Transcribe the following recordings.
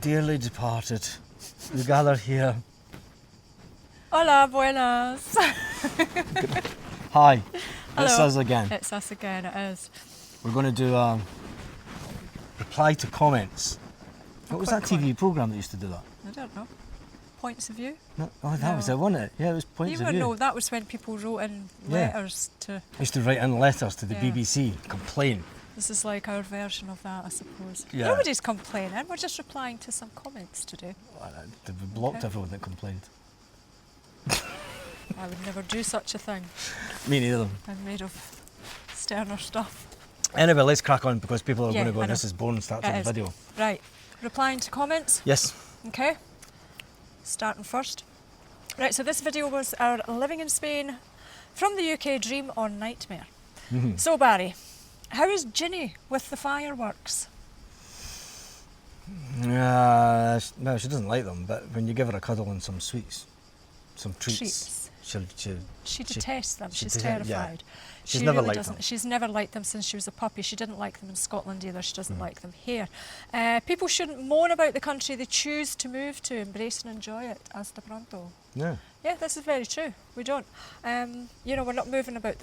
dearly departed, we gather here. Hola, buenas. Hi, Hello. it's us again. It's us again, it is. We're going to do reply to comments. What was that quick TV programme that used to do that? I don't know. Points of view? No, oh, that was it, wasn't it? Yeah, it was Points of View. No, that was when people wrote in letters to... I used to write in letters to the Yeah. BBC, complain. This is like our version of that, I suppose. Yeah. Nobody's complaining, we're just replying to some comments today. We blocked Okay. everyone that complained. I would never do such a thing. Me neither. I'm made of sterner stuff. Anyway, let's crack on because people are Yeah, going to go, I know. this is boring, start It the is. video. Right, replying to comments. Yes. Okay, starting first. Right, so this video was our living in Spain from the UK dream or nightmare. Mhm. So Barry, how is Ginny with the fireworks? No, she doesn't like them, but when you give her a cuddle and some sweets, some treats, Treats. she'll She detests them, she she's detest- yeah. terrified. She's She never really liked doesn't. them. She's never liked them since she was a puppy. She didn't like them in Scotland either, she doesn't Mm. like them here. People shouldn't moan about the country they choose to move to, embrace and enjoy it, hasta pronto. Yeah. Yeah, this is very true. We don't. We're not moaning about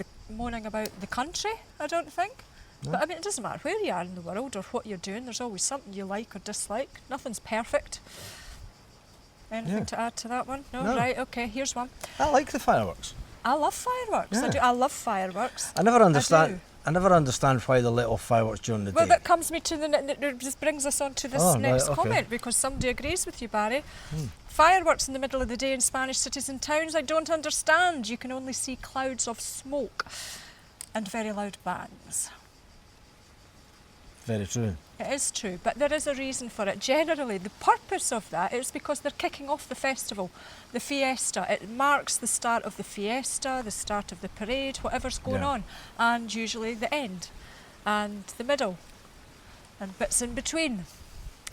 the country, I don't think. No. But I mean, it doesn't matter where you are in the world or what you're doing, there's always something you like or dislike. Nothing's perfect. Anything Yeah. to add to that one? No? No. Right, okay, here's one. I like the fireworks. I love fireworks. I Yeah. do. I love fireworks. I never understand. do. I never understand why they let off fireworks during the Well, day. that comes me to this brings us on to this Oh, right, next okay. comment because somebody agrees with you, Barry. Hmm. Fireworks in the middle of the day in Spanish cities and towns, I don't understand. You can only see clouds of smoke and very loud bangs. Very true. It is true, but there is a reason for it. Generally, the purpose of that is because they're kicking off the festival, the fiesta. It marks the start of the fiesta, the start of the parade, whatever's going Yeah. on, and usually the end, and the middle, and bits in between.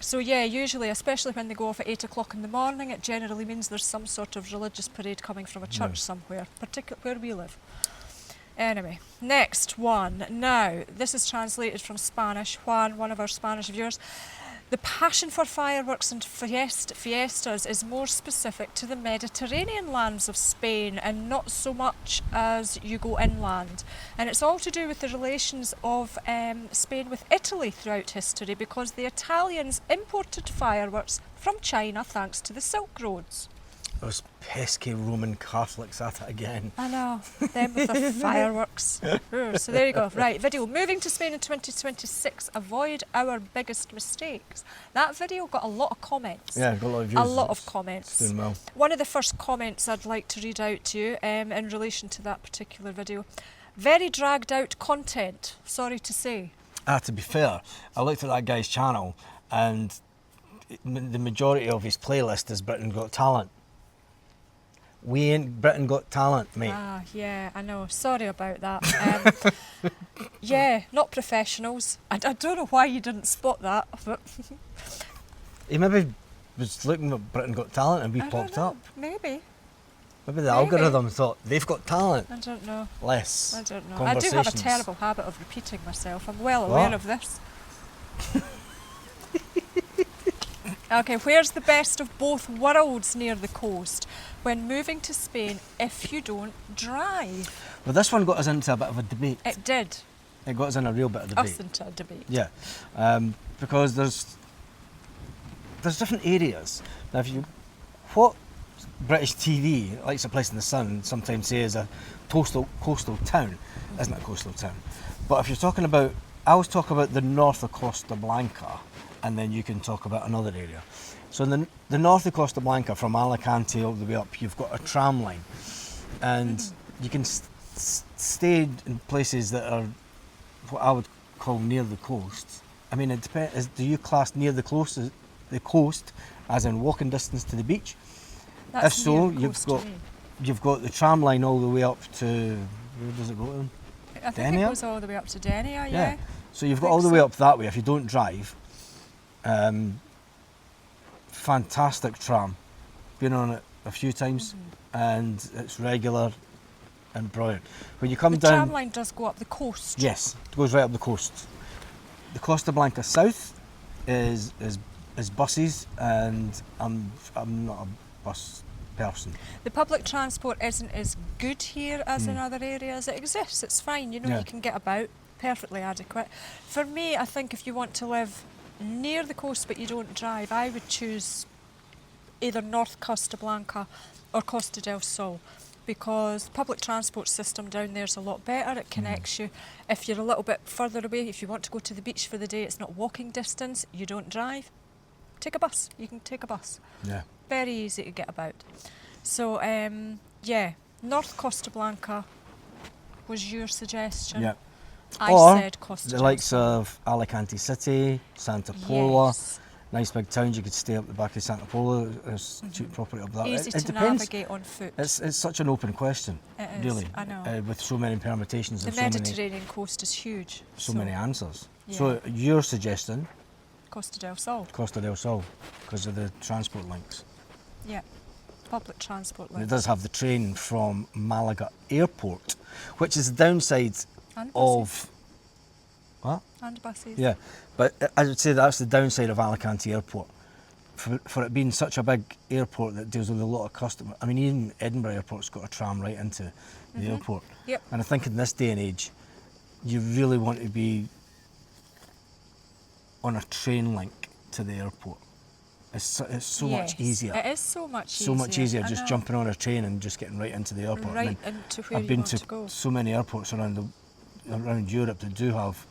So yeah, usually, especially when they go off at 8 o'clock in the morning, it generally means there's some sort of religious parade coming from a church Yeah. somewhere, particularly where we live. Anyway, next one. Now, this is translated from Spanish. Juan, one of our Spanish viewers. The passion for fireworks and fiestas is more specific to the Mediterranean lands of Spain and not so much as you go inland. And it's all to do with the relations of Spain with Italy throughout history because the Italians imported fireworks from China thanks to the Silk Roads. Those pesky Roman Catholics at it again. I know, them with the fireworks. Ooh, so there you go. Right, video. Moving to Spain in 2026. Avoid our biggest mistakes. That video got a lot of comments. Yeah, got a lot of views. A lot of It's comments. doing well. One of the first comments I'd like to read out to you in relation to that particular video. Very dragged out content, sorry to say. To be fair, I looked at that guy's channel and the majority of his playlist is Britain Got Talent. We ain't Britain Got Talent, mate. Ah, yeah, I know. Sorry about that. Yeah, not professionals. I don't know why you didn't spot that, but He maybe was looking at Britain Got Talent and we I popped don't know. up. Maybe. Maybe the Maybe. algorithm thought they've got talent. I don't know. Less I don't know. I do have a conversations. terrible habit of repeating myself. I'm well aware What? of this. Okay, where's the best of both worlds near the coast when moving to Spain if you don't drive? Well, this one got us into a bit of a debate. It did. It got us in a real bit of debate. Us into a debate. Yeah, because there's different areas. Now, what British TV likes a place in the sun sometimes say is a coastal town, isn't a coastal town. But if you're talking about, I always talk about the north of Costa Blanca, and then you can talk about another area. So in the north of Costa Blanca, from Alicante all the way up, you've got a tram line, and you can stay in places that are what I would call near the coast. I mean, it depends. Do you class near the coast as in walking distance to the beach? That's If so, near the coast to me. you've got the tram line all the way up to, where does it go to? I think Denia? it goes all the way up to Denia, yeah. So you've got think all the way so. up that way if you don't drive. Fantastic tram. Been on it a few times and it's regular and brilliant. When you come The down, tram line does go up the coast. yes, it goes right up the coast. The Costa Blanca South is is buses, and I'm not a bus person. The public transport isn't as good here as in other areas. It exists, it's fine, you know, Yeah. you can get about, perfectly adequate. For me, I think if you want to live near the coast but you don't drive, I would choose either North Costa Blanca or Costa del Sol, because public transport system down there is a lot better. It connects you. If you're a little bit further away, if you want to go to the beach for the day, it's not walking distance, you don't drive, take a bus. You can take a bus. Yeah. Very easy to get about. So, yeah, North Costa Blanca was your suggestion. Yeah. I Or said Costa the del likes Sol. of Alicante City, Santa Pola, Yes. nice big towns. You could stay up the back of Santa Pola. There's cheap property up that. Easy It to depends. navigate on foot. It's such an open question, It is, really, I know. with so many permutations The and so many Mediterranean coast is huge. many answers. Yeah. So you're suggesting Costa del Sol, Costa del Sol because of the transport links. yeah. Public transport And it links. does have the train from Malaga Airport, which is the downside And buses. of what? And buses. Yeah, but I would say that's the downside of Alicante Airport. For it being such a big airport that deals with a lot of customers. I mean, even Edinburgh Airport's got a tram right into the airport. Yep. And I think in this day and age, you really want to be on a train link to the airport. It's so much Yes, easier. It is so much easier. So much easier I just know. jumping on a train and just getting right into the airport. Right And then into where I've you been want to to go. so many airports around Europe that do have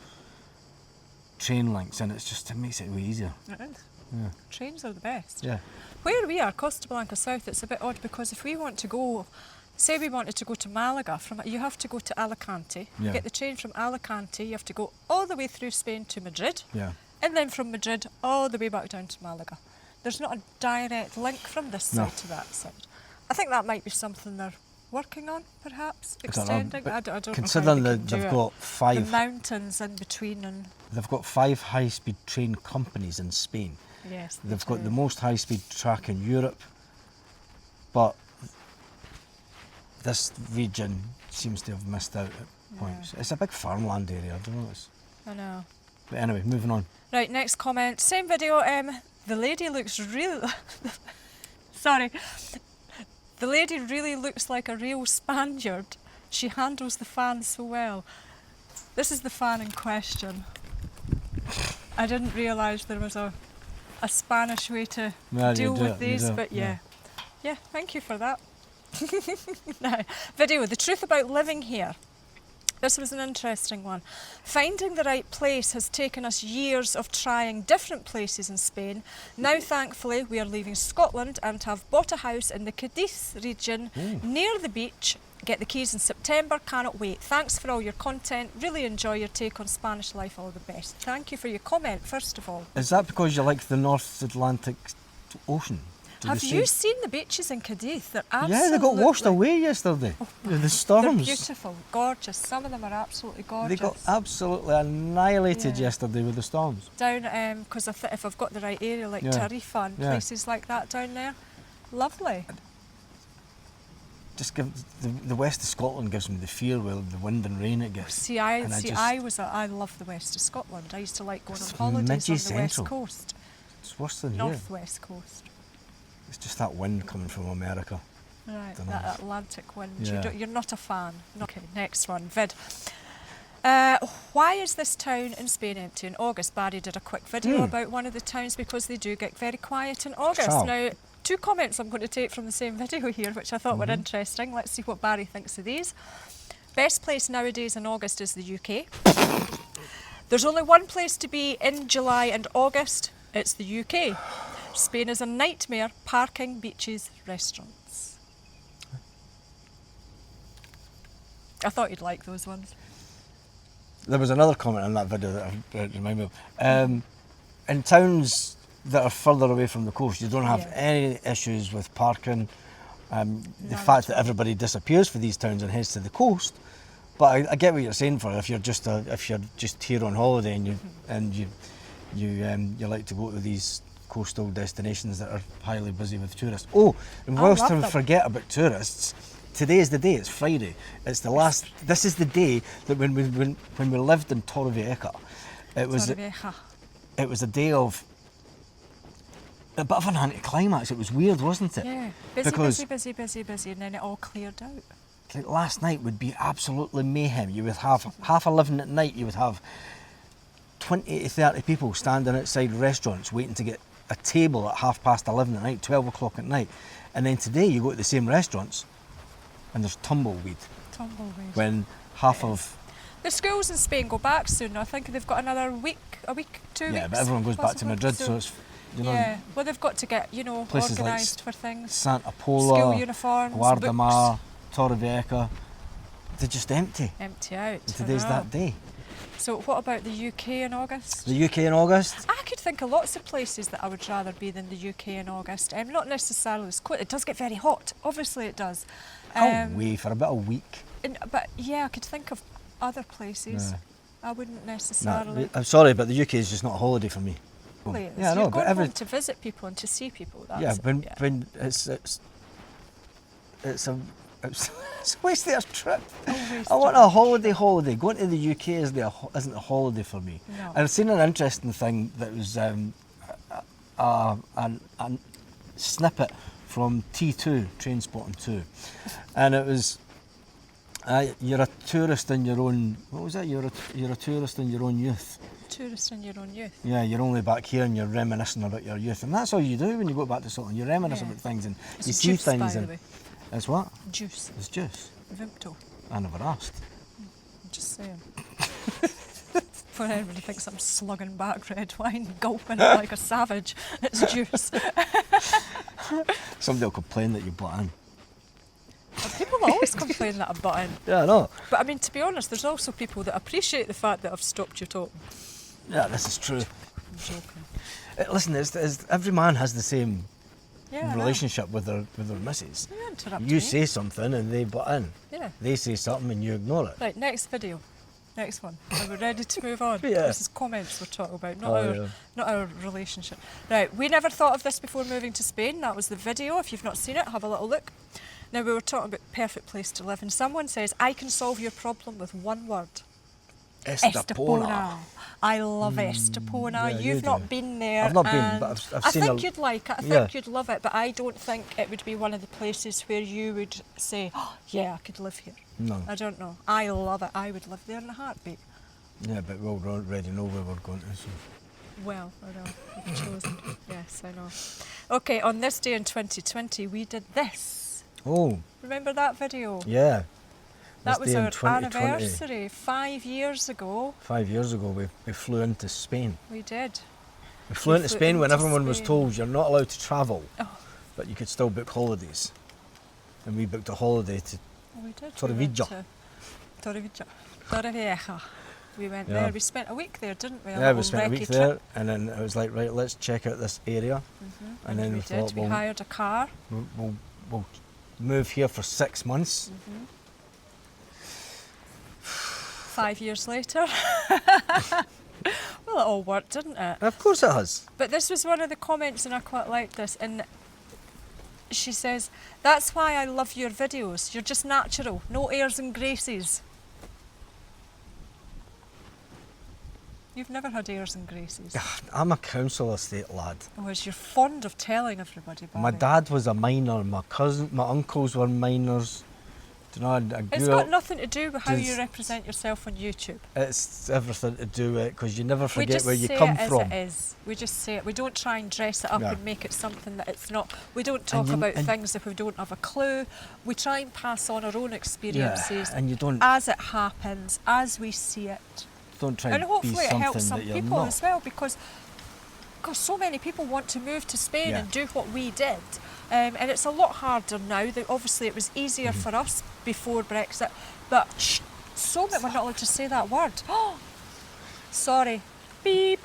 train links, and it makes it way easier. It is. Yeah. Trains are the best. Yeah. Where we are, Costa Blanca South, it's a bit odd because if we want to go, say we wanted to go to Malaga, you have to go to Alicante, Yeah. get the train from Alicante, you have to go all the way through Spain to Madrid, Yeah. and then from Madrid all the way back down to Malaga. There's not a direct link from this No. side to that side. I think that might be something they're working on, perhaps, I don't know, extending. but I don't considering know how that they can they've do got it. The five, mountains in between, and they've got 5 high-speed train companies in Spain. yes, They've got the most high-speed track in Europe, but this region seems to have missed out at points. It's a big farmland area, I don't know. I know. But anyway, moving on. Right, next comment. Same video. The lady looks really. Sorry. The lady really looks like a real Spaniard. She handles the fan so well. This is the fan in question. I didn't realise there was a Spanish way to Yeah, you deal do with it, you these, do it, but yeah. yeah, thank you for that. Now, video. The truth about living here. This was an interesting one. Finding the right place has taken us years of trying different places in Spain. Now, thankfully, we are leaving Scotland and have bought a house in the Cadiz region near the beach. Get the keys in September, cannot wait. Thanks for all your content. Really enjoy your take on Spanish life, all the best. Thank you for your comment, first of all. Is that because you like the North Atlantic Ocean? Did Have see- you seen the beaches in Cadiz? They're absolutely... Yeah, they got washed away yesterday. The They're storms. beautiful, gorgeous. Some of them are absolutely gorgeous. They got absolutely annihilated Yeah. yesterday with the storms. Down, because if I've got the right area, like Yeah. Tarifa and Yeah. places like that down there, lovely. Just give the west of Scotland gives me the fear with the wind and rain it gets. See, I I love the west of Scotland. I used to like going on It's holidays on the west central. coast, It's worse than here. northwest coast. It's just that wind coming from America. Right, Dunno. that Atlantic wind. Yeah. You're not a fan. Okay, next one, vid. Why is this town in Spain empty in August? Barry did a quick video about one of the towns because they do get very quiet in August. Ciao. Now, 2 comments I'm going to take from the same video here, which I thought were interesting. Let's see what Barry thinks of these. Best place nowadays in August is the UK. There's only one place to be in July and August. It's the UK. Spain is a nightmare. Parking, beaches, restaurants. I thought you'd like those ones. There was another comment on that video that reminded me of. In towns that are further away from the coast, you don't have Yeah. any issues with parking. The None fact at that everybody disappears for these towns and heads to the coast. But I get what you're saying for if you're just here on holiday and you like to go to these coastal destinations that are highly busy with tourists. Oh, and I whilst love I them. forget about tourists, today is the day. It's Friday. It's the last. This is the day that when we lived in Torrevieja, it was Torrevieja. it was a day of a bit of an anticlimax. It was weird, wasn't it? Yeah, busy, Because busy, and then it all cleared out. like last night would be absolutely mayhem. You would have 11:30 at night. You would have 20 to 30 people standing outside restaurants waiting to get a table at 11:30 at night, 12 o'clock at night. And then today you go to the same restaurants and there's tumbleweed. Tumbleweed. When half of... The schools in Spain go back soon. I think they've got another week, 2 weeks. Yeah, but everyone goes back to possibly. Madrid, so it's, you know... Yeah, well they've got to get, places like organised for things. Santa Pola, School uniforms, Guardamar, Torrevieja, they're just empty. Empty out. And today's that day. So what about the UK in August? The UK in August? I could think of lots of places that I would rather be than the UK in August. Not necessarily as cold. It does get very hot. Obviously it does. Away for about a week. But yeah, I could think of other places. Yeah. I wouldn't necessarily. No, I'm sorry, but the UK is just not a holiday for me. Really, Yeah, I know, you're but going home to visit people and to see people. That's when it's a waste of a trip. I want a holiday. Going to the UK isn't a holiday for me. No. I've seen an interesting thing that was a snippet from T2, Trainspotting 2, and it was you're a tourist in your own. What was it? You're a tourist in your own youth. Tourist in your own youth. Yeah, you're only back here and you're reminiscing about your youth, and that's all you do when you go back to Scotland. You reminisce about things and It's you see juice, things. by the And way. it's what? Juice. It's juice. Vimto. I never asked. I'm just saying. For anybody thinks I'm slugging back red wine, gulping it like a savage, it's juice. Somebody will complain that you butt in. People always complain that I butt in. Yeah, I know. But I mean, to be honest, there's also people that appreciate the fact that I've stopped you talking. Yeah, this is true. I'm joking. Listen, every man has the same Yeah, I know. relationship with their missus. You interrupt You me. say something and they butt in. Yeah. They say something and you ignore it. Right, next video. Next one. Are we ready to move on? Yeah. This is comments we're talking about, Oh, not our relationship. Right, we never thought of this before moving to Spain. That was the video. If you've not seen it, have a little look. Now, we were talking about perfect place to live, and someone says, I can solve your problem with one word. Estepona. I love Estepona. yeah, you You've not do. been there. I've not been, and but I've I seen think a- you'd like it. I Yeah. think you'd love it, but I don't think it would be one of the places where you would say, oh, yeah, I could live here. No. I don't know. I love it. I would live there in a heartbeat. Yeah, but we already know where we're going to. So. Well, I know. We've chosen. Yes, I know. Okay, on this day in 2020, we did this. Oh, Remember that video? yeah. That This was day in our 2020. anniversary 5 years ago. 5 years ago, we flew into Spain. We did. We flew into flew Spain when into everyone was Spain. told you're not allowed to travel, Oh, but you could still book holidays. And we booked a holiday to we did. Torrevieja. Torrevieja. We went Yeah. there. We spent a week there, didn't we? we spent a week there, and then it was like, right, let's check out this area. Mm-hmm. And then we we thought, did. We well, hired a car. we'll move here for 6 months. Mm-hmm. 5 years later. Well, it all worked, didn't it? Of course it has. But this was one of the comments, and I quite liked this. And she says, that's why I love your videos. You're just natural, no airs and graces. You've never had airs and graces. I'm a council estate lad. Whereas you're fond of telling everybody, Bobby. My dad was a miner, my uncles were miners. Do you know, I It's grew got up, nothing to do with how you just- represent yourself on YouTube. it's everything to do with it, because you never We forget just where you say come it as from. it is. We just say it. We don't try and dress it up Yeah. and make it something that it's not. We don't talk you- about and- things if we don't have a clue. We try and pass on our own experiences and you don't as it happens, as we see it. try And and be hopefully it something helps some that you're people not. as well, because so many people want to move to Spain Yeah. and do what we did. And it's a lot harder now. Obviously, it was easier Mm-hmm. for us before Brexit, but so many, we're not allowed to say that word. Sorry. Beep.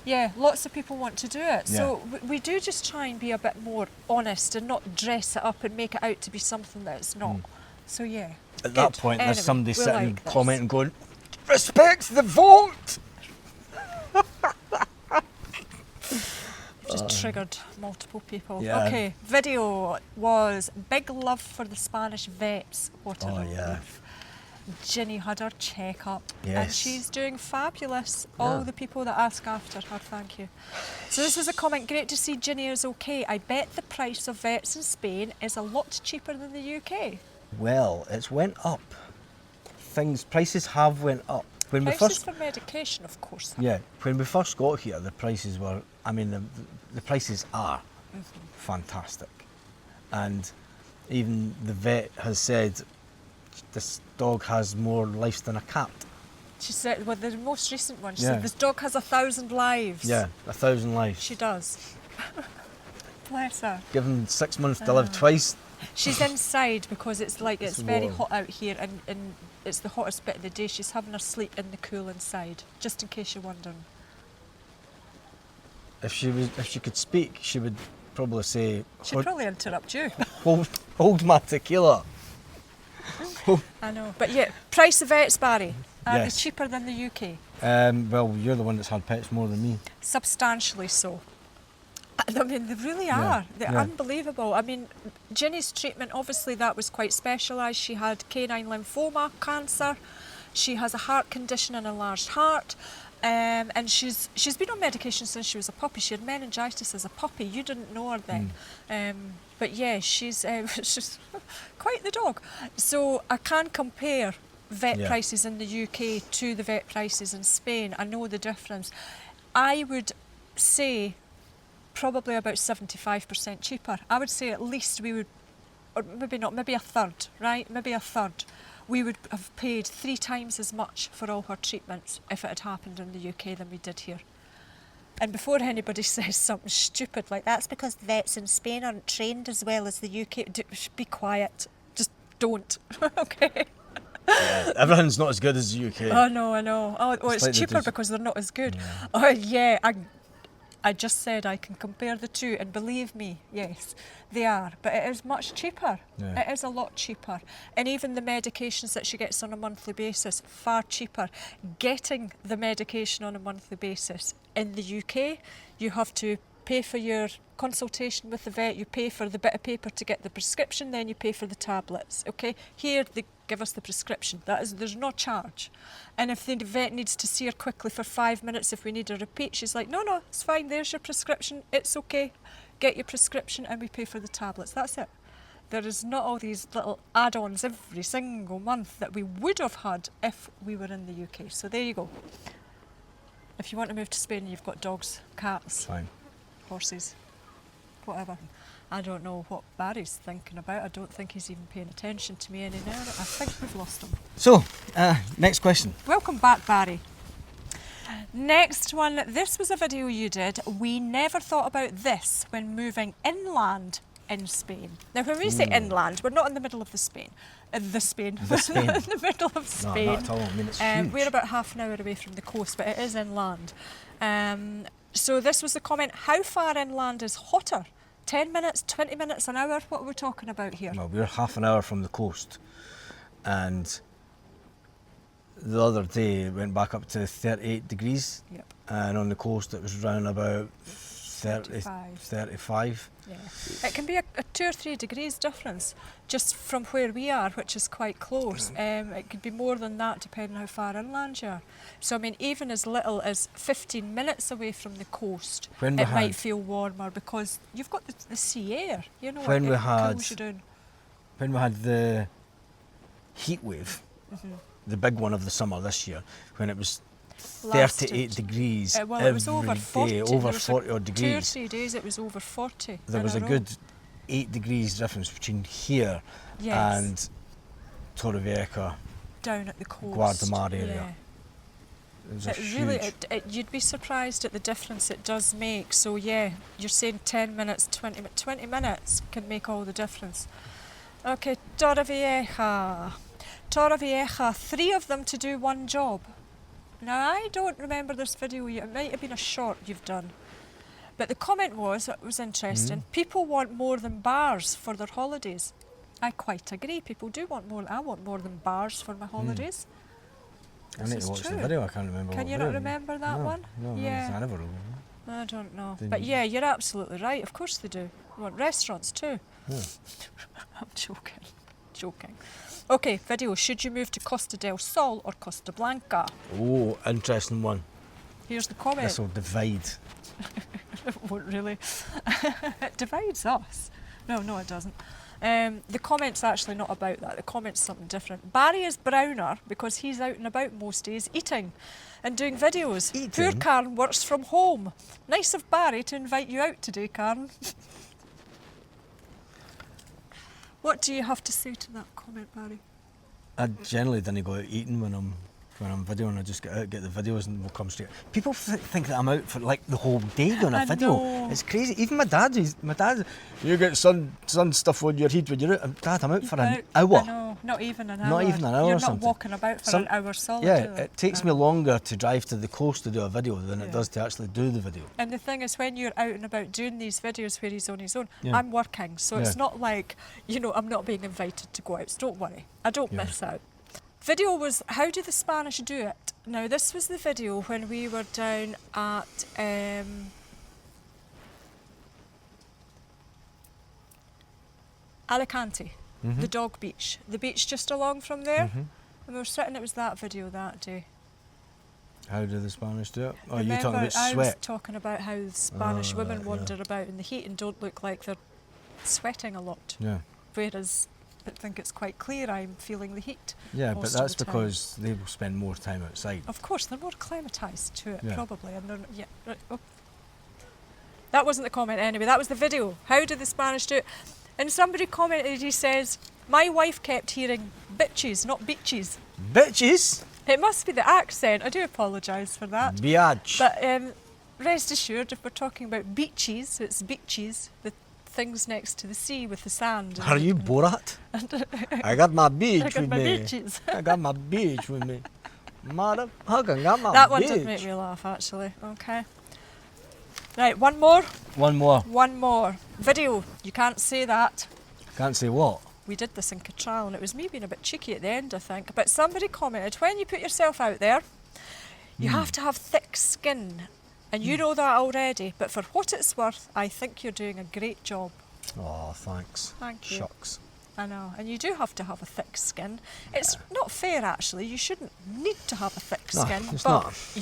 Yeah, lots of people want to do it. So we do just try and be a bit more honest and not dress it up and make it out to be something that it's not. So yeah. At that good. point, Anyway, there's somebody we sitting like this. commenting going, respect the vote! Just triggered multiple people. Yeah. Okay, video was big love for the Spanish vets. What a Oh, relief. yeah. Ginny had her check-up and Yes. she's doing fabulous. All Yeah. the people that ask after her, thank you. So this was a comment, great to see Ginny is okay. I bet the price of vets in Spain is a lot cheaper than the UK. Well, it's went up. Prices have went up. When Prices for medication, of course. when we first got here, the prices were, I mean, the prices are fantastic. And even the vet has said this dog has more lives than a cat. She said, well, the most recent one, she Yeah. said, this dog has 1,000 lives. Yeah, 1,000 lives. She does. Bless her. Given 6 months to live twice. She's inside because it's like it's very warm. hot out here and it's the hottest bit of the day. She's having her sleep in the cool inside, just in case you're wondering. If she could speak, she would probably say, She'd probably interrupt you. hold my tequila. I know. But yeah, price of vets, Barry, are they Yes. cheaper than the UK? Well, you're the one that's had pets more than me. Substantially so. I mean, they really are. They're yeah. unbelievable. I mean, Ginny's treatment, obviously that was quite specialised. She had canine lymphoma cancer. She has a heart condition and enlarged heart. And she's been on medication since she was a puppy. She had meningitis as a puppy. You didn't know her then. But yeah, she's quite the dog. So I can compare vet Yeah. prices in the UK to the vet prices in Spain. I know the difference. I would say probably about 75% cheaper. I would say at least we would, or maybe not, maybe a third, right? Maybe a third. We would have paid 3 times as much for all her treatments if it had happened in the UK than we did here. And before anybody says something stupid like that's because vets in Spain aren't trained as well as the UK, be quiet. Just don't, okay? Yeah, everything's not as good as the UK. Oh no, I know. Oh, It's it's like the cheaper dis- because they're not as good. Yeah. Oh yeah, I just said I can compare the two, and believe me, yes, they are. But it is much cheaper. Yeah. It is a lot cheaper. And even the medications that she gets on a monthly basis, far cheaper. Getting the medication on a monthly basis in the UK, you have to pay for your consultation with the vet, you pay for the bit of paper to get the prescription, then you pay for the tablets, okay? Here they give us the prescription. There's no charge. And if the vet needs to see her quickly for 5 minutes, if we need a repeat, she's like, no, it's fine, there's your prescription, it's okay. Get your prescription and we pay for the tablets, that's it. There is not all these little add-ons every single month that we would have had if we were in the UK. So there you go. If you want to move to Spain, you've got dogs, cats, Fine. horses, whatever. I don't know what Barry's thinking about. I don't think he's even paying attention to me any now. I think we've lost him. So, next question. Welcome back, Barry. Next one. This was a video you did. We never thought about this when moving inland in Spain. Now, when we say inland, we're not in the middle of the Spain. The Spain. We're not in the middle of Spain. No, not at all. I mean, it's huge. We're about half an hour away from the coast, but it is inland. So this was the comment, how far inland is hotter? 10 minutes, 20 minutes, an hour? What are we talking about here? Well, we're half an hour from the coast, and the other day it went back up to 38 degrees, Yep. and on the coast it was around about 30, 35. 35. Yeah. It can be a 2 or 3 degrees difference just from where we are, which is quite close. It could be more than that depending how far inland you are. So I mean, even as little as 15 minutes away from the coast, When it we might had- feel warmer because you've got the sea air, you know, When it we had- cools you down. When we had the heat wave, the big one of the summer this year, when it was 38 Lasted. degrees Well, every it was over 40. day, There over was 40 odd 2 or degrees. 3 days it was over 40. There in was a row. good 8 degrees difference between here Yes. and Torrevieja, Down at the coast. Guardamar area. Yeah. It was a It huge... really, you'd be surprised at the difference it does make. So yeah, you're saying 10 minutes, 20 minutes can make all the difference. Okay, Torrevieja. Torrevieja, 3 of them to do one job. Now I don't remember this video, it might have been a short you've done. But the comment was, it was interesting, people want more than bars for their holidays. I quite agree, people do want more, I want more than bars for my holidays. I This need is to watch true. the video, I can't remember Can what you video. not remember that No, one? No, Yeah. I never remember. I don't know. Didn't But you? yeah, you're absolutely right. Of course they do. You want restaurants too. Yeah. I'm joking. Joking. Okay, video. Should you move to Costa del Sol or Costa Blanca? Oh, interesting one. Here's the comment. This will divide. It won't really. It divides us. No, it doesn't. The comment's actually not about that. The comment's something different. Barry is browner because he's out and about most days eating and doing videos. Poor Eating? Karen works from home. Nice of Barry to invite you out today, Karen. What do you have to say to that comment, Barry? I generally don't go out eating when I'm videoing. I just get out, get the videos, and we'll come straight. People think that I'm out for like the whole day doing a I video. know. It's crazy. Even my dad, you get sun stuff on your head when you're out. Dad, I'm out for an hour. I know, not even an hour. Not even an hour You're or not something. walking about for an hour solid. Yeah, it takes me longer to drive to the coast to do a video than it does to actually do the video. And the thing is, when you're out and about doing these videos where he's on his own, Yeah. I'm working, so it's not like, I'm not being invited to go out, so don't worry. I don't miss out. Video was, how do the Spanish do it? Now, this was the video when we were down at Alicante, the dog beach. The beach just along from there. And we were sitting, it was that video that day. How do the Spanish do it? Oh, Remember, you're talking about I was sweat. talking about how the Spanish women yeah. wander about in the heat and don't look like they're sweating a lot. Yeah. Whereas I think it's quite clear I'm feeling the heat. Yeah, but most of that's the time. because they will spend more time outside. Of course, they're more acclimatised to it, Yeah. probably. And right, oh. That wasn't the comment anyway, that was the video. How do the Spanish do it? And somebody commented, he says, my wife kept hearing bitches, not beaches. Bitches! It must be the accent, I do apologise for that. Biatch. But rest assured, if we're talking about beaches, it's beaches, the things next to the sea with the sand. Are you Borat? I got my beach I got with my me. beaches. I got my beach with me. Motherfucker, got my That one beach. did make me laugh, actually. Okay. Right, one more. One more. One more. Video. You can't say that. Can't say what. We did this in Catral and it was me being a bit cheeky at the end, I think. But somebody commented, when you put yourself out there, you have to have thick skin. And you know that already. But for what it's worth, I think you're doing a great job. Oh, thanks. Thank you. Shucks. I know. And you do have to have a thick skin. It's not fair, actually. You shouldn't need to have a thick No, skin. it's but not.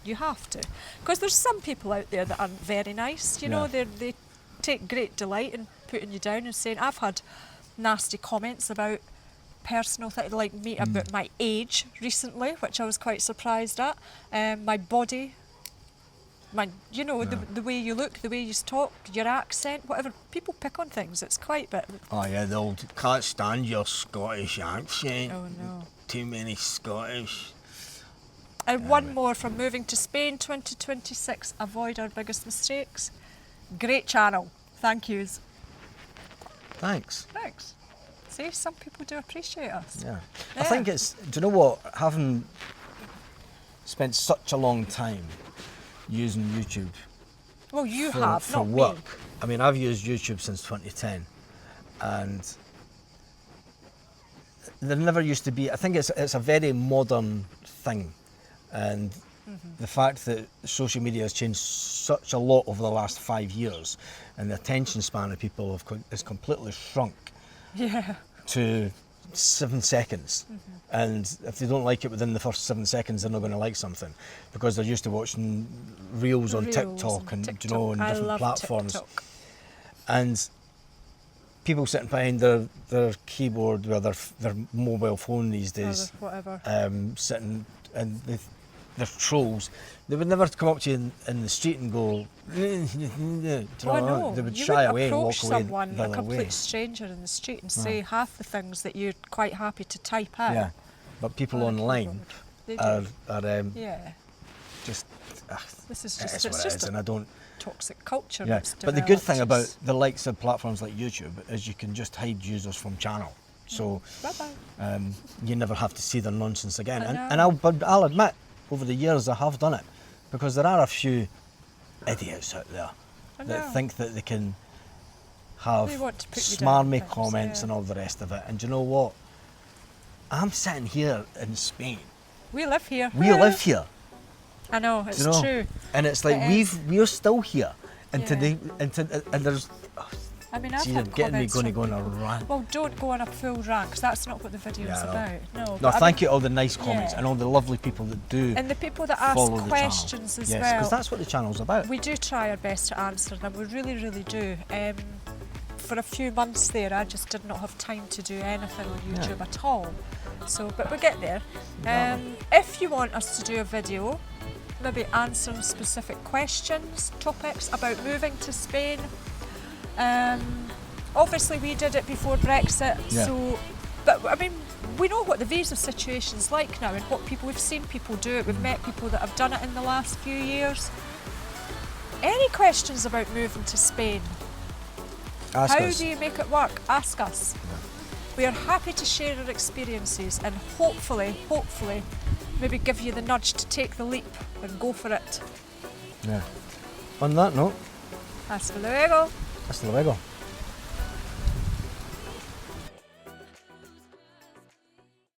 you have to. Because there's some people out there that aren't very nice. You know, they take great delight in putting you down and saying, I've had nasty comments about personal things, like me about my age recently, which I was quite surprised at. My body, the way you look, the way you talk, your accent, whatever. People pick on things. It's quite a bit. Oh yeah, the old can't stand your Scottish accent. Oh no. Too many Scottish. And one more from Moving to Spain 2026. Avoid our biggest mistakes. Great channel. Thank yous. Thanks. Thanks. See, some people do appreciate us. Yeah. I think it's, do you know what, having spent such a long time using YouTube Well, you for, have, for not work. me. I mean, I've used YouTube since 2010 and there never used to be, I think it's a very modern thing, and the fact that social media has changed such a lot over the last 5 years and the attention span of people has completely shrunk Yeah. to 7 seconds, and if they don't like it within the first 7 seconds, they're not going to like something because they're used to watching reels on TikTok and TikTok. you know, on I different love platforms. TikTok. And people sitting behind their keyboard with their mobile phone these days, Whatever. sitting and they're trolls. They would never come up to you in the street and go, do you know, no. they would You shy wouldn't away and walk approach away someone, the a other complete way. stranger in the street, and say half the things that you're quite happy to type out. Yeah, but people on a online keyboard. They do. are Yeah. just, This is it's just, what it's it just is, and a I don't. toxic culture. Yeah, that's but the good thing developed. about the likes of platforms like YouTube is you can just hide users from channel, so Bye-bye. you never have to see their nonsense again. I And I'll admit, over the years I have done it, because there are a few idiots out there I know. that think that they can have They want to put you down smarmy things, comments yeah. and all the rest of it. And do you know what? I'm sitting here in Spain. We live here. We live here. I know, it's Do you know? true. And it's like It is. we're still here. And Yeah. today and there's I mean, I've See, had you're getting me comments going to from go on a people. rant. Well, don't go on a full rant, 'cause that's not what the video is Yeah, I know. about. No, No, but I thank mean, you all the nice comments yeah. and all the lovely people that do and the people that ask follow the questions channel. as Yes, well. because that's what the channel's about. We do try our best to answer them, we really, really do. For a few months there, I just did not have time to do anything on YouTube at all. So, but we get there. Exactly. If you want us to do a video, maybe answering specific questions, topics about moving to Spain. Obviously, we did it before Brexit, Yeah. so. But I mean, we know what the visa situation's like now, and what people we've seen people do it. We've met people that have done it in the last few years. Any questions about moving to Spain? Ask How us. do you make it work? Ask us. We are happy to share our experiences and hopefully, maybe give you the nudge to take the leap and go for it. Yeah. On that note, Hasta luego. hasta luego.